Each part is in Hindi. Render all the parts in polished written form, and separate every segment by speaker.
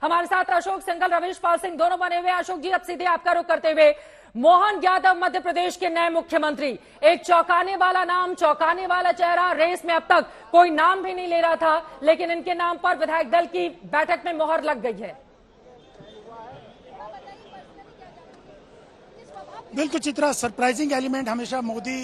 Speaker 1: हमारे साथ अशोक सिंघल, रवीश पाल सिंह दोनों बने हुए। अशोक जी, अब सीधे आपका रुख करते हुए, मोहन यादव मध्य प्रदेश के नए मुख्यमंत्री, एक चौंकाने वाला नाम, चौंकाने वाला चेहरा। रेस में अब तक कोई नाम भी नहीं ले रहा था, लेकिन इनके नाम पर विधायक दल की बैठक में मोहर लग गई है।
Speaker 2: बिल्कुल चित्रा, सरप्राइजिंग एलिमेंट हमेशा मोदी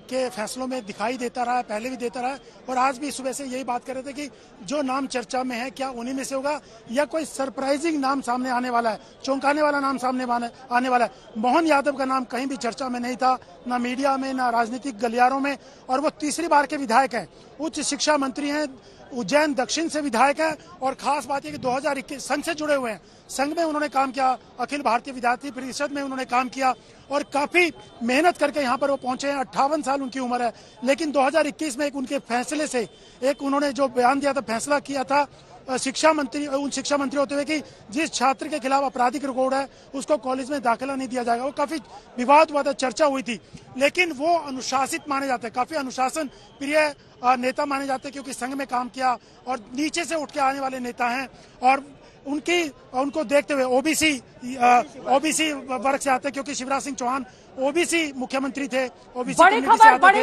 Speaker 2: के फैसलों में दिखाई देता रहा है, पहले भी देता रहा है और आज भी सुबह से यही बात कर रहे थे कि जो नाम चर्चा में है क्या उन्हीं में से होगा या कोई सरप्राइजिंग नाम सामने आने वाला है, चौंकाने वाला नाम सामने आने वाला है। मोहन यादव का नाम कहीं भी चर्चा में नहीं था, ना मीडिया में, ना राजनीतिक गलियारों में, और वो तीसरी बार के विधायक हैं, उच्च शिक्षा मंत्री हैं, उज्जैन दक्षिण से विधायक है। और खास बात यह कि 2021 संघ से जुड़े हुए हैं, संघ में उन्होंने काम किया, अखिल भारतीय विद्यार्थी परिषद में उन्होंने काम किया और काफी मेहनत करके यहाँ पर वो पहुंचे हैं। 58 साल उनकी उम्र है, लेकिन 2021 में एक उनके फैसले से, एक उन्होंने जो बयान दिया था, फैसला किया था शिक्षा मंत्री होते हुए कि जिस छात्र के खिलाफ आपराधिक रिकॉर्ड है उसको कॉलेज में दाखिला नहीं दिया जाएगा। वो काफी विवाद हुआ था, चर्चा हुई थी, लेकिन वो अनुशासित माने जाते हैं, काफी अनुशासन प्रिय नेता माने जाते हैं क्योंकि संघ में काम किया और नीचे से उठ के आने वाले नेता हैं। और उनको देखते हुए ओबीसी वर्ग से आते हैं क्योंकि शिवराज सिंह चौहान ओबीसी मुख्यमंत्री थे।
Speaker 1: बड़ी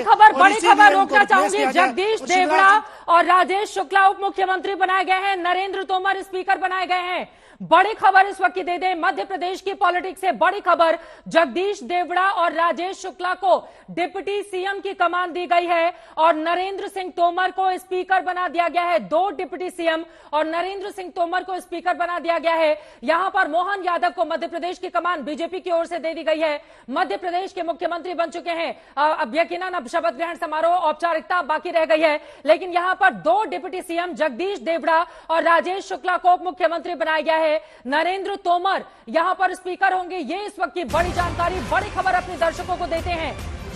Speaker 1: खबर रोकना चाहूंगी, जगदीश देवड़ा और राजेश शुक्ला उप मुख्यमंत्री बनाए गए हैं, नरेंद्र तोमर स्पीकर बनाए गए हैं। बड़ी खबर इस वक्त की दे दें, मध्य प्रदेश की पॉलिटिक्स से बड़ी खबर, जगदीश देवड़ा और राजेश शुक्ला को डिप्टी सीएम की कमान दी गई है और नरेंद्र सिंह तोमर को स्पीकर बना दिया गया है। 2 डिप्टी सीएम और नरेंद्र सिंह तोमर को स्पीकर बना दिया गया है। यहां पर मोहन यादव को मध्य प्रदेश की कमान बीजेपी की ओर से दे दी गई है, मध्य प्रदेश के मुख्यमंत्री बन चुके हैं। अब यकीनन अब शपथ ग्रहण समारोह औपचारिकता बाकी रह गई है, लेकिन यहां पर 2 डिप्टी सीएम जगदीश देवड़ा और राजेश शुक्ला को उप मुख्यमंत्री बनाया गया है। नरेंद्र तोमर यहां पर स्पीकर होंगे। ये इस वक्त की बड़ी जानकारी, बड़ी खबर अपने दर्शकों को देते हैं।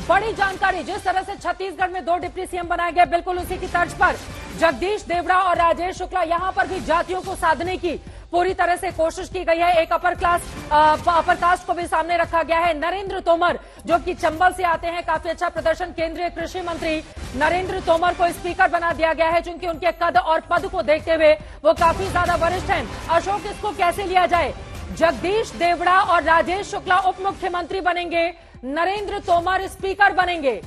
Speaker 1: बड़ी जानकारी, जिस तरह से छत्तीसगढ़ में 2 डिप्टी सीएम बनाए गए, बिल्कुल उसी की तर्ज पर जगदीश देवड़ा और राजेश शुक्ला, यहां पर भी जातियों को साधने की पूरी तरह से कोशिश की गई है। एक अपर कास्ट को भी सामने रखा गया है। नरेंद्र तोमर जो कि चंबल से आते हैं, काफी अच्छा प्रदर्शन, केंद्रीय कृषि मंत्री नरेंद्र तोमर को स्पीकर बना दिया गया है, चूंकि उनके कद और पद को देखते हुए वो काफी ज्यादा वरिष्ठ हैं। अशोक, इसको कैसे लिया जाए? जगदीश देवड़ा और राजेश शुक्ला उप मुख्यमंत्री बनेंगे, नरेंद्र तोमर स्पीकर बनेंगे।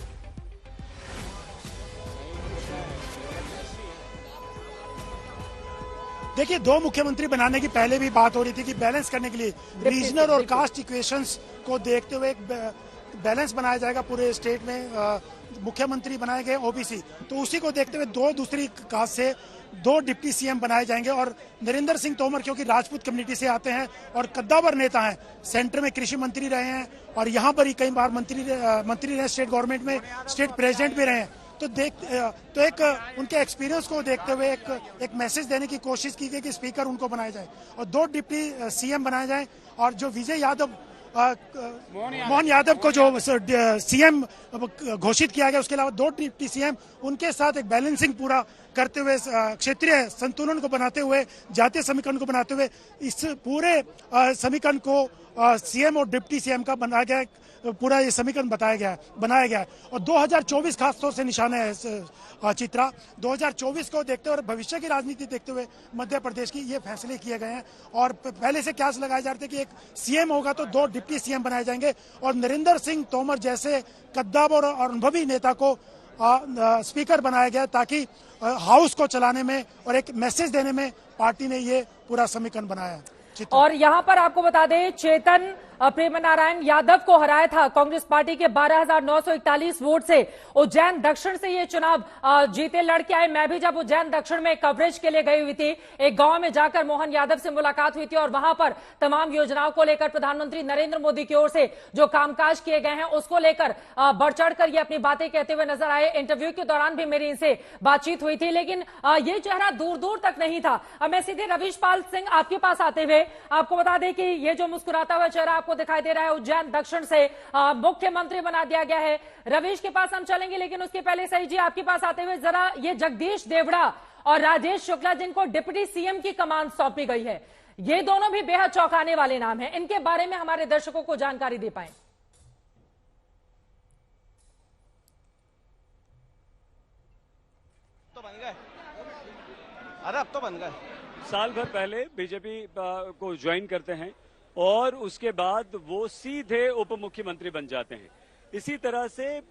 Speaker 2: देखिए, 2 मुख्यमंत्री बनाने की पहले भी बात हो रही थी कि बैलेंस करने के लिए रीजनल और कास्ट इक्वेशंस को देखते हुए एक बैलेंस बनाया जाएगा पूरे स्टेट में। मुख्यमंत्री बनाए गए ओबीसी, तो उसी को देखते हुए 2 दूसरी कास्ट से 2 डिप्टी सीएम बनाए जाएंगे। और नरेंद्र सिंह तोमर क्योंकि राजपूत कम्युनिटी से आते हैं और कद्दावर नेता हैं, सेंटर में कृषि मंत्री रहे हैं और यहाँ पर ही कई बार मंत्री रहे, स्टेट गवर्नमेंट में स्टेट प्रेसिडेंट भी रहे हैं। तो एक उनके एक्सपीरियंस को देखते हुए एक मैसेज देने की कोशिश की गई कि स्पीकर उनको बनाया जाए और 2 डिप्टी सीएम बनाए जाए। और जो विजय यादव, मोहन यादव को जो सीएम घोषित किया गया, उसके अलावा 2 डिप्टी सीएम, उनके साथ एक बैलेंसिंग पूरा करते हुए, क्षेत्रीय संतुलन को बनाते हुए, जातीय समीकरण को बनाते हुए, इस पूरे समीकरण को सीएम और डिप्टी सीएम का बनाया गया, पूरा ये समीकरण बनाया गया है। और 2024 खासतौर से निशाना है चित्रा, 2024 को देखते हुए और भविष्य की राजनीति देखते हुए मध्य प्रदेश की ये फैसले किए गए हैं। और पहले से क्या लगाए जा रहे थे कि एक सीएम होगा तो 2 डिप्टी सीएम बनाए जाएंगे और नरेंद्र सिंह तोमर जैसे कद्दावर और अनुभवी नेता को स्पीकर बनाया गया ताकि हाउस को चलाने में और एक मैसेज देने में पार्टी ने ये पूरा समीकरण बनाया है।
Speaker 1: और यहां पर आपको बता दें, चेतन प्रेम नारायण यादव को हराया था कांग्रेस पार्टी के 12,941 वोट से। उज्जैन दक्षिण से ये चुनाव जीते, लड़के आए। मैं भी जब उज्जैन दक्षिण में कवरेज के लिए गई हुई थी, एक गांव में जाकर मोहन यादव से मुलाकात हुई थी और वहां पर तमाम योजनाओं को लेकर प्रधानमंत्री नरेंद्र मोदी की ओर से जो कामकाज किए गए हैं उसको लेकर बढ़ चढ़कर ये अपनी बातें कहते हुए नजर आए। इंटरव्यू के दौरान भी मेरी इनसे बातचीत हुई थी, लेकिन ये चेहरा दूर दूर तक नहीं था। अब मैं सीधे रवीश पाल सिंह आपके पास आते हुए आपको बता दें कि ये जो मुस्कुराता हुआ चेहरा आपको दिखाई दे रहा है, उज्जैन दक्षिण से मुख्यमंत्री बना दिया गया है। रवीश के पास हम चलेंगे, लेकिन उसके पहले सही जी आपके पास आते हुए जरा ये जगदीश देवड़ा और राजेश शुक्ला जिनको डिप्टी सीएम की कमान सौंपी गई है, ये दोनों भी बेहद चौंकाने वाले नाम हैं, इनके बारे में हमारे दर्शकों को जानकारी दे पाए।
Speaker 3: तो बन गए, अरे अब तो बन गए। साल भर पहले बीजेपी को ज्वाइन करते हैं और उसके बाद वो सीधे उप मुख्यमंत्री बन जाते हैं। इसी तरह से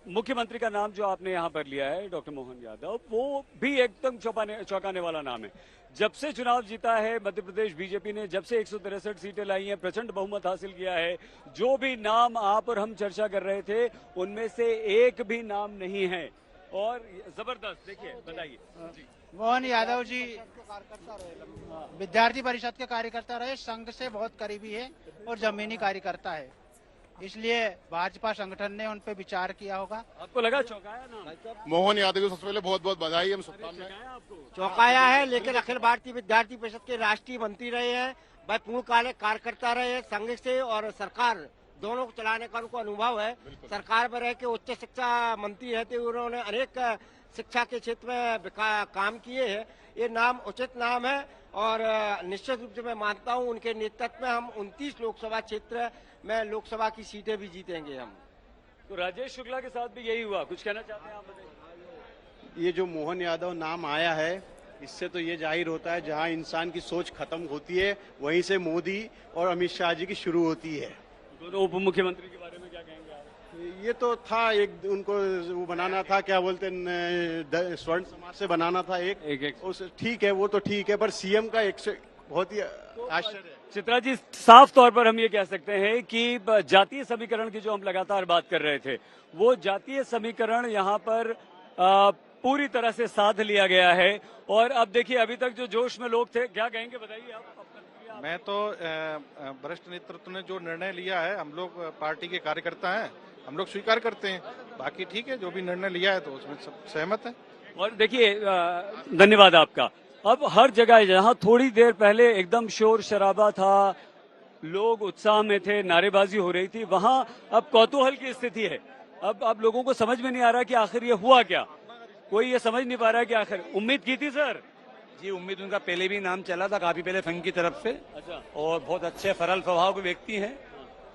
Speaker 3: मुख्यमंत्री का नाम जो आपने यहाँ पर लिया है डॉक्टर मोहन यादव, वो भी एकदम चौंकाने वाला नाम है। जब से चुनाव जीता है मध्य प्रदेश बीजेपी ने, जब से 163 सीटें लाई हैं, प्रचंड बहुमत हासिल किया है, जो भी नाम आप और हम चर्चा कर रहे थे उनमें से एक भी नाम नहीं है। और जबरदस्त, देखिए बताइए।
Speaker 4: मोहन यादव जी विद्यार्थी परिषद के कार्यकर्ता रहे, संघ से बहुत करीबी है और जमीनी कार्यकर्ता है, इसलिए भाजपा संगठन ने उन पे विचार किया होगा।
Speaker 3: आपको लगा चौंकाया ना?
Speaker 5: मोहन यादव को सबसे पहले बहुत बहुत बधाई, हम शुभकामनाएं।
Speaker 6: चौंकाया है, लेकिन अखिल भारतीय विद्यार्थी परिषद के राष्ट्रीय मंत्री रहे हैं, वह पूर्णकालिक कार्यकर्ता रहे हैं, संघ से और सरकार दोनों को चलाने का उनको अनुभव है। सरकार में रह के उच्च शिक्षा मंत्री रहते हुए उन्होंने अनेक शिक्षा के क्षेत्र में काम किए हैं। ये नाम उचित नाम है और निश्चित रूप से मैं मानता हूं उनके नेतृत्व में हम 29 लोकसभा क्षेत्र में लोकसभा की सीटें भी जीतेंगे हम।
Speaker 3: तो राजेश शुक्ला के साथ भी यही हुआ, कुछ कहना चाहते हैं आप? बताइए।
Speaker 7: ये जो मोहन यादव नाम आया है, इससे तो ये जाहिर होता है जहां इंसान की सोच खत्म होती है वहीं से मोदी और अमित शाह जी की शुरू होती है।
Speaker 3: दोनों उप मुख्यमंत्री के बारे में क्या कहेंगे आप?
Speaker 7: ये तो था एक, उनको वो बनाना था, क्या बोलते हैं, स्वर्ण समाज से बनाना था एक उस, ठीक है वो तो ठीक है, पर सीएम का बहुत ही आश्चर्य है।
Speaker 3: चित्रा जी, साफ तौर पर हम ये कह सकते हैं कि जातीय समीकरण की जो हम लगातार बात कर रहे थे, वो जातीय समीकरण यहाँ पर पूरी तरह से साध लिया गया है। और अब देखिए, अभी तक जो जोश में लोग थे, क्या कहेंगे बताइए आप?
Speaker 8: मैं तो वरिष्ठ नेतृत्व ने जो निर्णय लिया है, हम लोग पार्टी के कार्यकर्ता हैं, हम लोग स्वीकार करते हैं। बाकी ठीक है, जो भी निर्णय लिया है तो उसमें सब सहमत है।
Speaker 3: और देखिए, धन्यवाद आपका। अब हर जगह जहां थोड़ी देर पहले एकदम शोर शराबा था, लोग उत्साह में थे, नारेबाजी हो रही थी, वहां अब कौतूहल की स्थिति है। अब लोगों को समझ में नहीं आ रहा कि आखिर ये हुआ क्या, कोई ये समझ नहीं पा रहा है कि आखिर। उम्मीद की थी सर?
Speaker 9: जी, उम्मीद उनका पहले भी नाम चला था, काफी पहले संघ की तरफ से।
Speaker 3: अच्छा।
Speaker 9: और बहुत अच्छे सरल स्वभाव के व्यक्ति हैं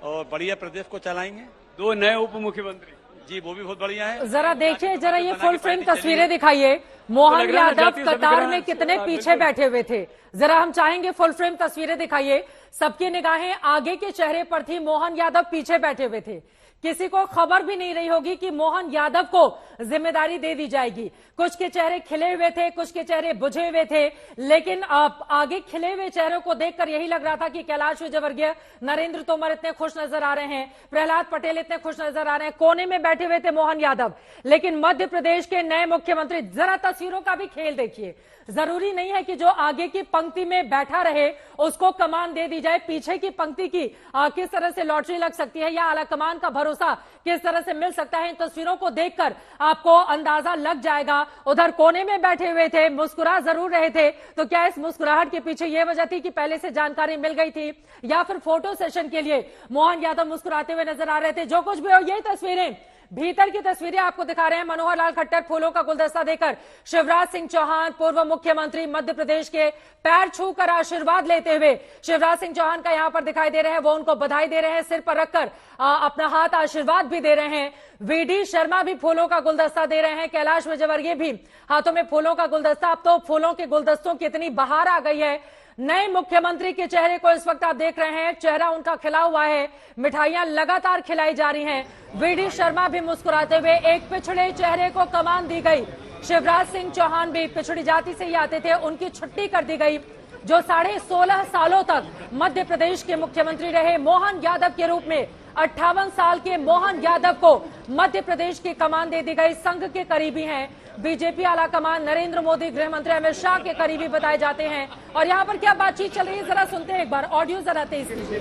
Speaker 9: और बढ़िया प्रदेश को चलाएंगे।
Speaker 3: 2 नए उप मुख्यमंत्री,
Speaker 9: जी वो भी बहुत बढ़िया है।
Speaker 1: जरा देखिए, जरा ये फुल फ्रेम तस्वीरें दिखाइए। मोहन यादव कतार में कितने पीछे बैठे हुए थे, जरा हम चाहेंगे फुल फ्रेम तस्वीरें दिखाइए। सबकी निगाहें आगे के चेहरे पर थी, मोहन यादव पीछे बैठे हुए थे। किसी को खबर भी नहीं रही होगी कि मोहन यादव को जिम्मेदारी दे दी जाएगी। कुछ के चेहरे खिले हुए थे, कुछ के चेहरे बुझे हुए थे, लेकिन आगे खिले हुए चेहरों को देखकर यही लग रहा था कि कैलाश विजयवर्गीय, नरेंद्र तोमर इतने खुश नजर आ रहे हैं, प्रहलाद पटेल इतने खुश नजर आ रहे हैं। कोने में बैठे हुए थे मोहन यादव। लेकिन मध्य प्रदेश के नए मुख्यमंत्री, जरा तस्वीरों का भी खेल देखिए। जरूरी नहीं है कि जो आगे की पंक्ति में बैठा रहे उसको कमान दे दी जाए। पीछे की पंक्ति की किस तरह से लॉटरी लग सकती है या आला कमान का भरोसा किस तरह से मिल सकता है, इन तस्वीरों को देखकर आपको अंदाजा लग जाएगा। उधर कोने में बैठे हुए थे, मुस्कुरा जरूर रहे थे, तो क्या इस मुस्कुराहट के पीछे यह वजह थी कि पहले से जानकारी मिल गई थी, या फिर फोटो सेशन के लिए मोहन यादव मुस्कुराते हुए नजर आ रहे थे? जो कुछ भी हो, यही तस्वीरें, भीतर की तस्वीरें आपको दिखा रहे हैं। मनोहर लाल खट्टर फूलों का गुलदस्ता देकर शिवराज सिंह चौहान, पूर्व मुख्यमंत्री मध्य प्रदेश के, पैर छूकर आशीर्वाद लेते हुए शिवराज सिंह चौहान का यहां पर दिखाई दे रहे हैं। वो उनको बधाई दे रहे हैं, सिर पर रखकर अपना हाथ आशीर्वाद भी दे रहे हैं। वीडी शर्मा भी फूलों का गुलदस्ता दे रहे हैं, कैलाश विजयवर्गीय भी हाथों में फूलों का गुलदस्ता। अब तो फूलों के गुलदस्तों की इतनी बहार आ गई है। नए मुख्यमंत्री के चेहरे को इस वक्त आप देख रहे हैं, चेहरा उनका खिला हुआ है, मिठाइयां लगातार खिलाई जा रही हैं। वीडी शर्मा भी मुस्कुराते हुए, एक पिछड़े चेहरे को कमान दी गई। शिवराज सिंह चौहान भी पिछड़ी जाति से ही आते थे, उनकी छुट्टी कर दी गई। जो 16.5 सालों तक मध्य प्रदेश के मुख्यमंत्री रहे, मोहन यादव के रूप में 58 साल के मोहन यादव को मध्य प्रदेश की कमान दे दी गई। संघ के करीबी हैं, बीजेपी आला कमान नरेंद्र मोदी, गृह मंत्री अमित शाह के करीबी बताए जाते हैं। और यहाँ पर क्या बातचीत चल रही है, जरा सुनते हैं एक बार, ऑडियो जरा तेज कीजिए।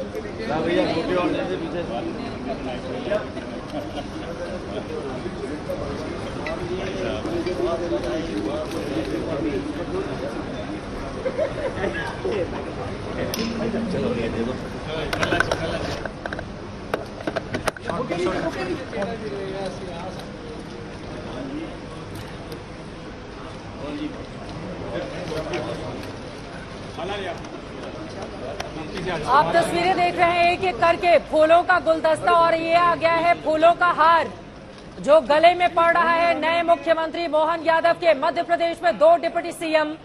Speaker 1: आप तस्वीरें देख रहे हैं एक एक करके, फूलों का गुलदस्ता, और ये आ गया है फूलों का हार जो गले में पड़ रहा है नए मुख्यमंत्री मोहन यादव के। मध्य प्रदेश में 2 डिप्टी सीएम,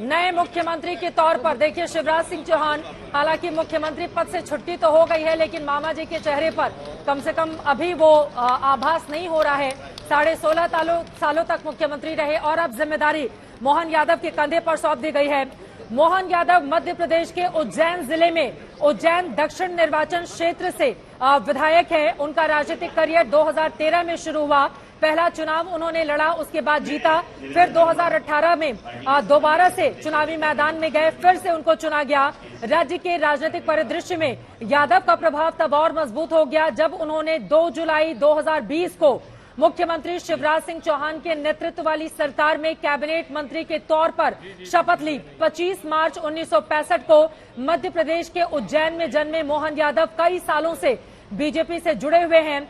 Speaker 1: नए मुख्यमंत्री के तौर पर देखिए शिवराज सिंह चौहान, हालांकि मुख्यमंत्री पद से छुट्टी तो हो गई है, लेकिन मामा जी के चेहरे पर कम से कम अभी वो आभास नहीं हो रहा है। 16.5 सालों तक मुख्यमंत्री रहे और अब जिम्मेदारी मोहन यादव के कंधे पर सौंप दी गई है। मोहन यादव मध्य प्रदेश के उज्जैन जिले में उज्जैन दक्षिण निर्वाचन क्षेत्र से विधायक है। उनका राजनीतिक करियर 2013 में शुरू हुआ। पहला चुनाव उन्होंने लड़ा, उसके बाद जीता। फिर 2018 में दोबारा से चुनावी मैदान में गए, फिर से उनको चुना गया। राज्य के राजनीतिक परिदृश्य में यादव का प्रभाव तब और मजबूत हो गया जब उन्होंने 2 जुलाई 2020 को मुख्यमंत्री शिवराज सिंह चौहान के नेतृत्व वाली सरकार में कैबिनेट मंत्री के तौर पर शपथ ली। 25 मार्च 1965 को मध्य प्रदेश के उज्जैन में जन्मे मोहन यादव कई सालों से बीजेपी से जुड़े हुए हैं।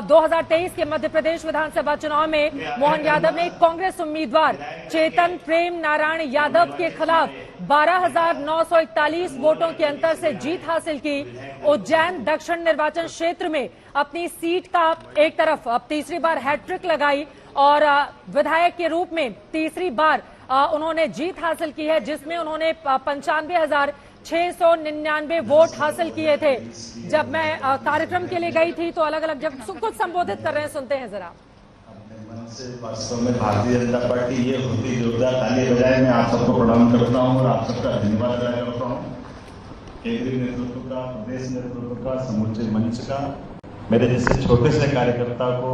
Speaker 1: 2023 के मध्य प्रदेश विधानसभा चुनाव में मोहन यादव ने कांग्रेस उम्मीदवार चेतन प्रेम नारायण यादव के खिलाफ 12,941 वोटों के अंतर से जीत हासिल की। उज्जैन दक्षिण निर्वाचन क्षेत्र में अपनी सीट का एक तरफ अब तीसरी बार हैट्रिक लगाई और विधायक के रूप में तीसरी बार उन्होंने जीत हासिल की है, जिसमें उन्होंने 95,699 वोट हासिल किए थे। जब मैं कार्यक्रम के लिए गई थी तो अलग अलग जब कुछ संबोधित कर रहे हैं, सुनते हैं जरा।
Speaker 10: वास्तव में भारतीय जनता पार्टी ये होती जोरदार ताली बजाए। मैं आप सबको प्रणाम करता हूँ और आप सबका धन्यवाद अदा करता हूँ, केंद्रीय नेतृत्व का, प्रदेश नेतृत्व का, समूचे मंच का, मेरे जैसे छोटे से कार्यकर्ता को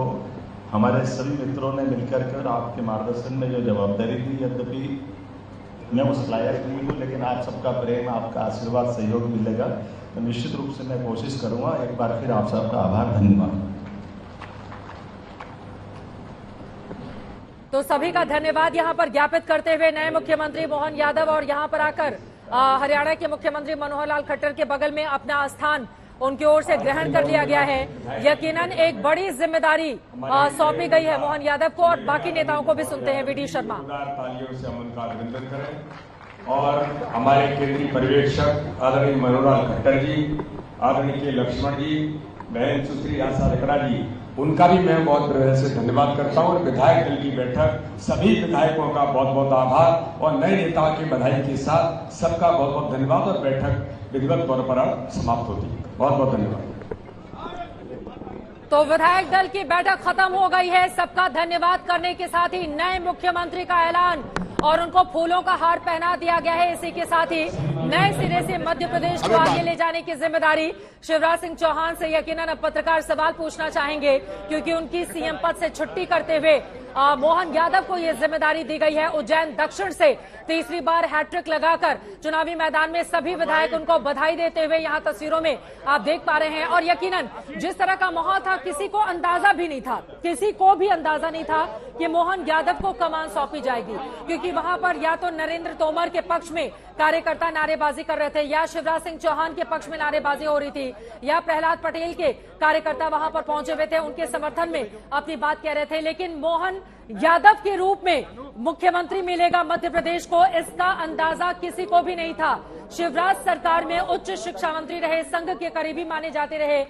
Speaker 10: हमारे सभी मित्रों ने मिलकर के और आपके मार्गदर्शन में जो जवाबदारी दी, यद्यपि मैं उस लायक नहीं हूँ, लेकिन आप सबका प्रेम, आपका आशीर्वाद, सहयोग मिलेगा तो निश्चित रूप से मैं कोशिश करूंगा। एक बार फिर आप सबका आभार, धन्यवाद।
Speaker 1: तो सभी का धन्यवाद यहाँ पर ज्ञापित करते हुए नए मुख्यमंत्री मोहन यादव और यहाँ पर आकर हरियाणा के मुख्यमंत्री मनोहर लाल खट्टर के बगल में अपना स्थान उनकी ओर से ग्रहण कर लिया गया है। यकीनन एक बड़ी जिम्मेदारी सौंपी गई है मोहन यादव को और बाकी नेताओं को भी सुनते हैं वीडी शर्मा।
Speaker 11: तालियों से हम उनका अभिनंदन करें और हमारे केंद्रीय पर्यवेक्षक आदरणीय मनोहर लाल खट्टर जी, आदरणीय लक्ष्मण जी, बहन सुश्री आशा रेखरा जी, उनका भी मैं बहुत हृदय से धन्यवाद करता हूं। और विधायक दल की बैठक, सभी विधायकों का बहुत बहुत आभार और नए नेताओं की बधाई के साथ सबका बहुत बहुत धन्यवाद और बैठक विधिवत तौर पर समाप्त होती है। बहुत बहुत धन्यवाद।
Speaker 1: तो विधायक दल की बैठक खत्म हो गई है। सबका धन्यवाद करने के साथ ही नए मुख्यमंत्री का ऐलान और उनको फूलों का हार पहना दिया गया है। इसी के साथ ही नए सिरे से मध्य प्रदेश को आगे ले जाने की जिम्मेदारी शिवराज सिंह चौहान से। यकीनन अब पत्रकार सवाल पूछना चाहेंगे क्योंकि उनकी सीएम पद से छुट्टी करते हुए मोहन यादव को यह जिम्मेदारी दी गई है। उज्जैन दक्षिण से तीसरी बार हैट्रिक लगाकर चुनावी मैदान में सभी विधायक उनको बधाई देते हुए यहाँ तस्वीरों में आप देख पा रहे हैं। और यकीनन जिस तरह का माहौल था, किसी को अंदाजा भी नहीं था, किसी को भी अंदाजा नहीं था कि मोहन यादव को कमान सौंपी जाएगी, क्योंकि वहां पर या तो नरेंद्र तोमर के पक्ष में कार्यकर्ता नारेबाजी कर रहे थे, या शिवराज सिंह चौहान के पक्ष में नारेबाजी हो रही थी, या प्रहलाद पटेल के कार्यकर्ता वहां पर पहुंचे हुए थे, उनके समर्थन में अपनी बात कह रहे थे। लेकिन मोहन यादव के रूप में मुख्यमंत्री मिलेगा मध्य प्रदेश को, इसका अंदाजा किसी को भी नहीं था। शिवराज सरकार में उच्च शिक्षा मंत्री रहे, संघ के करीबी माने जाते रहे।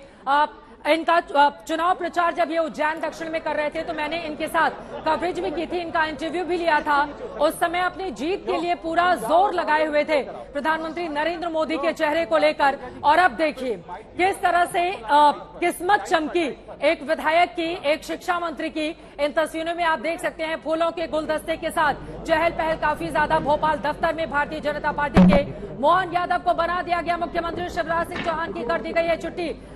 Speaker 1: इनका चुनाव प्रचार जब ये उज्जैन दक्षिण में कर रहे थे तो मैंने इनके साथ कवरेज भी की थी, इनका इंटरव्यू भी लिया था। उस समय अपनी जीत के लिए पूरा जोर लगाए हुए थे प्रधानमंत्री नरेंद्र मोदी के चेहरे को लेकर। और अब देखिए किस तरह से किस्मत चमकी एक विधायक की, एक शिक्षा मंत्री की। इन तस्वीरों में आप देख सकते हैं फूलों के गुलदस्ते के साथ चहल पहल काफी ज्यादा भोपाल दफ्तर में भारतीय जनता पार्टी के। मोहन यादव को बना दिया गया मुख्यमंत्री, शिवराज सिंह चौहान की कर दी गई है छुट्टी।